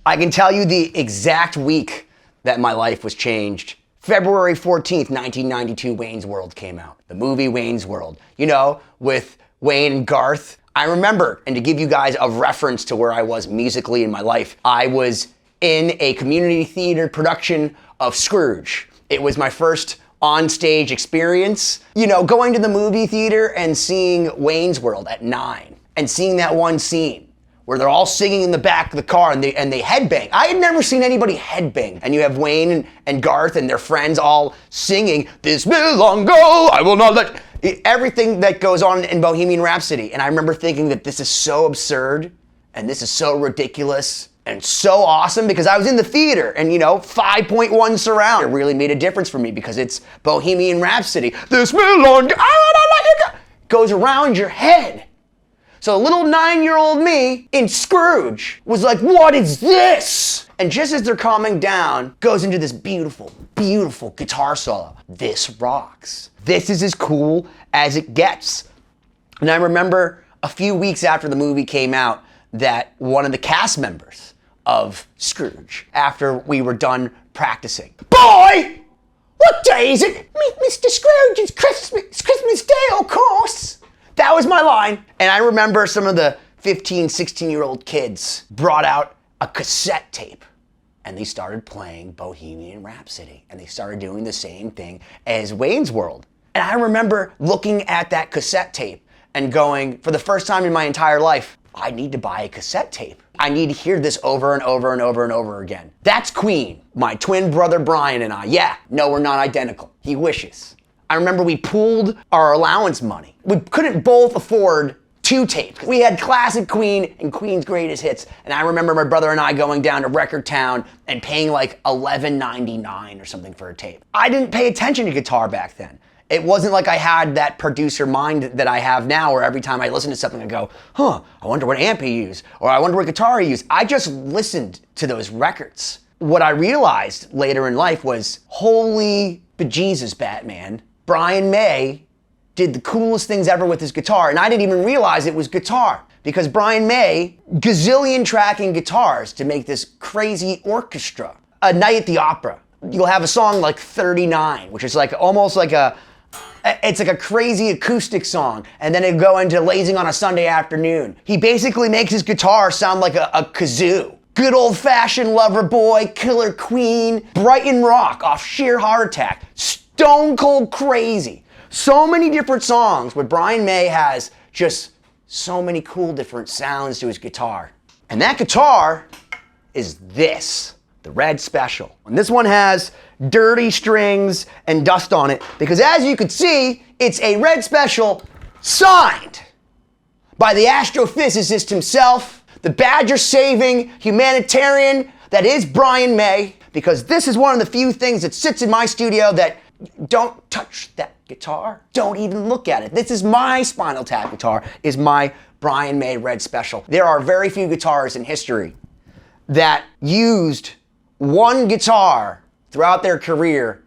I can tell you the exact week that my life was changed. February 14th, 1992, Wayne's World came out. The movie Wayne's World. You know, with Wayne and Garth. I remember, and to give you guys a reference to where I was musically in my life, I was in a community theater production of Scrooge. It was my first on-stage experience. You know, going to the movie theater and seeing Wayne's World at 9 and seeing that one scene where they're all singing in the back of the car and they headbang. I had never seen anybody headbang. And you have Wayne and Garth and their friends all singing, "This will long go, I will not let..." Everything that goes on in Bohemian Rhapsody. And I remember thinking that this is so absurd and this is so ridiculous and so awesome because I was in the theater and, you know, 5.1 surround. It really made a difference for me because it's Bohemian Rhapsody. "This will long go, I will not let you go," goes around your head. So little 9-year-old me in Scrooge was like, "What is this?" And just as they're calming down, goes into this beautiful, beautiful guitar solo. This rocks. This is as cool as it gets. And I remember a few weeks after the movie came out that one of the cast members of Scrooge, after we were done practicing, "Boy, what day is it?" "Mr. Scrooge, it's Christmas Day, of course." That was my line. And I remember some of the 15, 16-year-old kids brought out a cassette tape and they started playing Bohemian Rhapsody and they started doing the same thing as Wayne's World. And I remember looking at that cassette tape and going, for the first time in my entire life, I need to buy a cassette tape. I need to hear this over and over and over and over again. That's Queen, my twin brother Brian and I. Yeah, no, we're not identical. He wishes. I remember we pooled our allowance money. We couldn't both afford 2 tapes. We had classic Queen and Queen's greatest hits. And I remember my brother and I going down to Record Town and paying like $11.99 or something for a tape. I didn't pay attention to guitar back then. It wasn't like I had that producer mind that I have now where every time I listen to something I go, I wonder what amp he used, or I wonder what guitar he used. I just listened to those records. What I realized later in life was, holy bejesus, Batman, Brian May did the coolest things ever with his guitar, and I didn't even realize it was guitar, because Brian May gazillion tracking guitars to make this crazy orchestra. A Night at the Opera, you'll have a song like 39, which is like almost like it's like a crazy acoustic song, and then it'd go into Lazing on a Sunday Afternoon. He basically makes his guitar sound like a kazoo. Good old-fashioned Lover Boy, Killer Queen, Brighton Rock off Sheer Heart Attack, Stone Cold Crazy. So many different songs where Brian May has just so many cool different sounds to his guitar. And that guitar is this, the Red Special. And this one has dirty strings and dust on it because, as you can see, it's a Red Special signed by the astrophysicist himself, the badger-saving humanitarian that is Brian May, because this is one of the few things that sits in my studio that don't touch that guitar. Don't even look at it. This is my Spinal Tap guitar, is my Brian May Red Special. There are very few guitarists in history that used one guitar throughout their career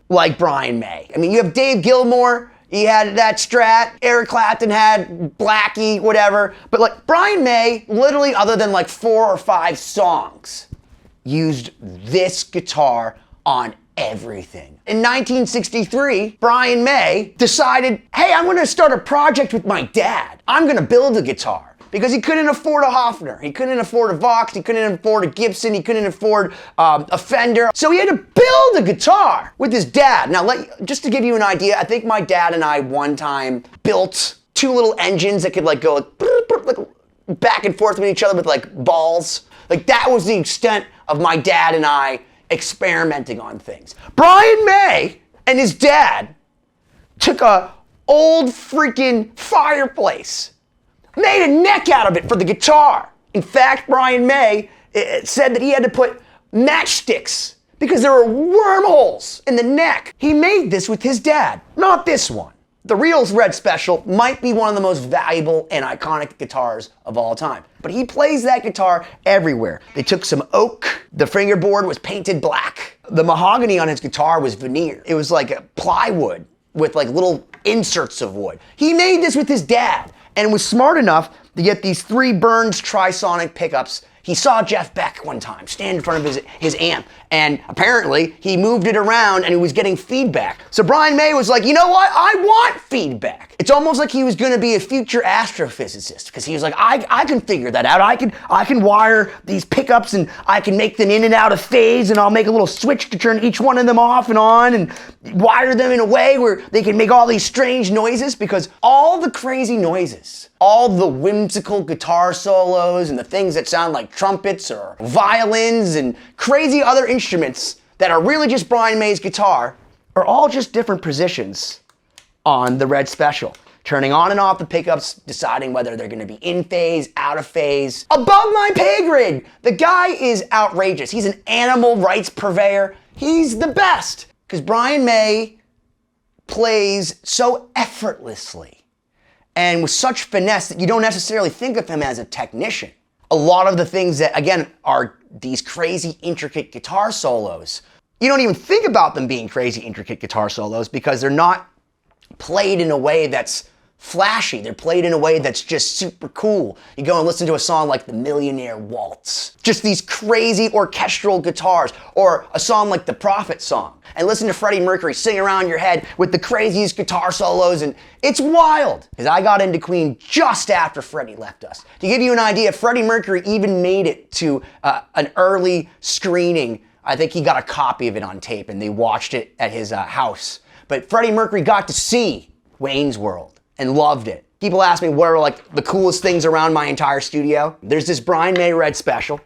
like Brian May. I mean, you have Dave Gilmour, he had that Strat, Eric Clapton had Blackie, whatever, but like Brian May, literally other than like 4 or 5 songs, used this guitar on everything. In 1963, Brian May decided, hey, I'm gonna start a project with my dad. I'm gonna build a guitar. Because he couldn't afford a Hofner, he couldn't afford a Vox, he couldn't afford a Gibson, he couldn't afford a Fender. So he had to build a guitar with his dad. Now, just to give you an idea, I think my dad and I one time built 2 little engines that could like go like back and forth with each other with like balls. Like that was the extent of my dad and I experimenting on things. Brian May and his dad took a old freaking fireplace, made a neck out of it for the guitar. In fact, Brian May said that he had to put matchsticks because there were wormholes in the neck. He made this with his dad, not this one. The real Red Special might be one of the most valuable and iconic guitars of all time, but he plays that guitar everywhere. They took some oak, the fingerboard was painted black. The mahogany on his guitar was veneer. It was like a plywood with like little inserts of wood. He made this with his dad and was smart enough to get these 3 Burns Trisonic pickups He saw Jeff Beck one time stand in front of his amp, and apparently he moved it around and he was getting feedback. So Brian May was like, you know what? I want feedback. It's almost like he was gonna be a future astrophysicist, because he was like, I can figure that out. I can wire these pickups and I can make them in and out of phase, and I'll make a little switch to turn each one of them off and on and wire them in a way where they can make all these strange noises, because all the crazy noises, all the whimsical guitar solos and the things that sound like trumpets or violins and crazy other instruments that are really just Brian May's guitar are all just different positions on the Red Special. Turning on and off the pickups, deciding whether they're gonna be in phase, out of phase. Above my pay grade! The guy is outrageous. He's an animal rights purveyor. He's the best. Because Brian May plays so effortlessly and with such finesse that you don't necessarily think of him as a technician. A lot of the things that, again, are these crazy, intricate guitar solos, you don't even think about them being crazy, intricate guitar solos because they're not played in a way that's flashy. They're played in a way that's just super cool. You go and listen to a song like The Millionaire Waltz. Just these crazy orchestral guitars, or a song like The Prophet Song, and listen to Freddie Mercury sing around your head with the craziest guitar solos, and it's wild. Because I got into Queen just after Freddie left us. To give you an idea, Freddie Mercury even made it to an early screening. I think he got a copy of it on tape and they watched it at his house. But Freddie Mercury got to see Wayne's World and loved it. People ask me what are like the coolest things around my entire studio. There's this Brian May Red Special,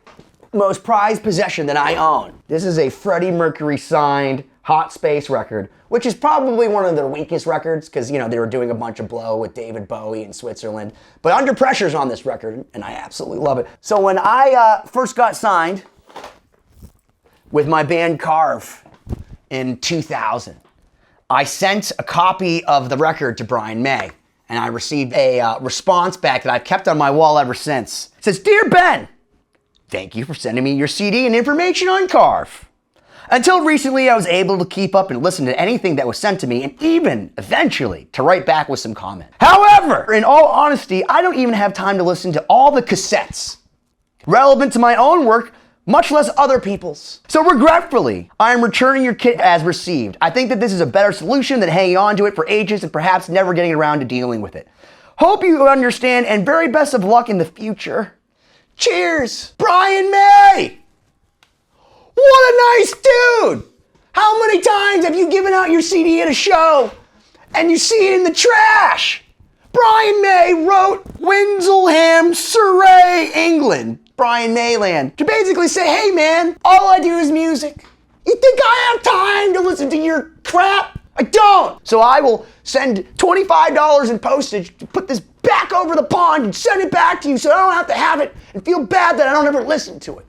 most prized possession that I own. This is a Freddie Mercury signed Hot Space record, which is probably one of their weakest records because, you know, they were doing a bunch of blow with David Bowie in Switzerland. But Under Pressure's on this record, and I absolutely love it. So when I first got signed with my band Carve in 2000, I sent a copy of the record to Brian May, and I received a response back that I've kept on my wall ever since. It says, "Dear Ben, thank you for sending me your CD and information on Carve. Until recently, I was able to keep up and listen to anything that was sent to me, and even, eventually, to write back with some comment. However, in all honesty, I don't even have time to listen to all the cassettes relevant to my own work, much less other people's. So regretfully, I am returning your kit as received. I think that this is a better solution than hanging on to it for ages and perhaps never getting around to dealing with it. Hope you understand, and very best of luck in the future. Cheers, Brian May!" What a nice dude! How many times have you given out your CD at a show and you see it in the trash? Brian May wrote Winsleham, Surrey, England, Brian Mayland, to basically say, hey man, all I do is music. You think I have time to listen to your crap? I don't. So I will send $25 in postage to put this back over the pond and send it back to you so I don't have to have it and feel bad that I don't ever listen to it.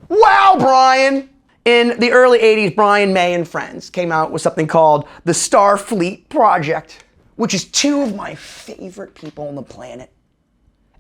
Wow, Brian! In the early 80s, Brian May and friends came out with something called the Starfleet Project, which is two of my favorite people on the planet,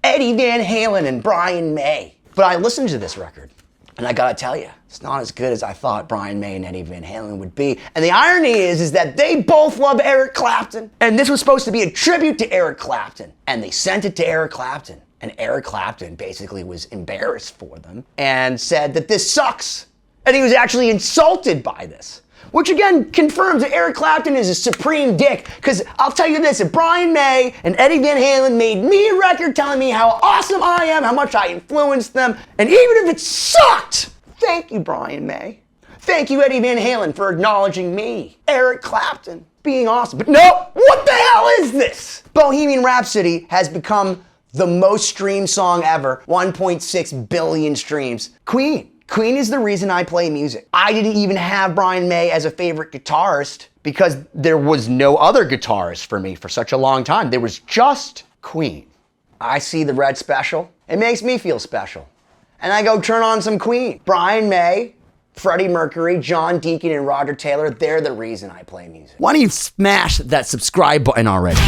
Eddie Van Halen and Brian May. But I listened to this record, and I gotta tell you, it's not as good as I thought Brian May and Eddie Van Halen would be. And the irony is that they both love Eric Clapton, and this was supposed to be a tribute to Eric Clapton, and they sent it to Eric Clapton. And Eric Clapton basically was embarrassed for them and said that this sucks. And he was actually insulted by this. Which again confirms that Eric Clapton is a supreme dick. Because I'll tell you this, if Brian May and Eddie Van Halen made me a record telling me how awesome I am, how much I influenced them, and even if it sucked, thank you, Brian May. Thank you, Eddie Van Halen, for acknowledging me, Eric Clapton, being awesome. But no, what the hell is this? Bohemian Rhapsody has become the most streamed song ever, 1.6 billion streams. Queen is the reason I play music. I didn't even have Brian May as a favorite guitarist because there was no other guitarist for me for such a long time. There was just Queen. I see the Red Special. It makes me feel special. And I go turn on some Queen. Brian May, Freddie Mercury, John Deacon, and Roger Taylor, they're the reason I play music. Why don't you smash that subscribe button already?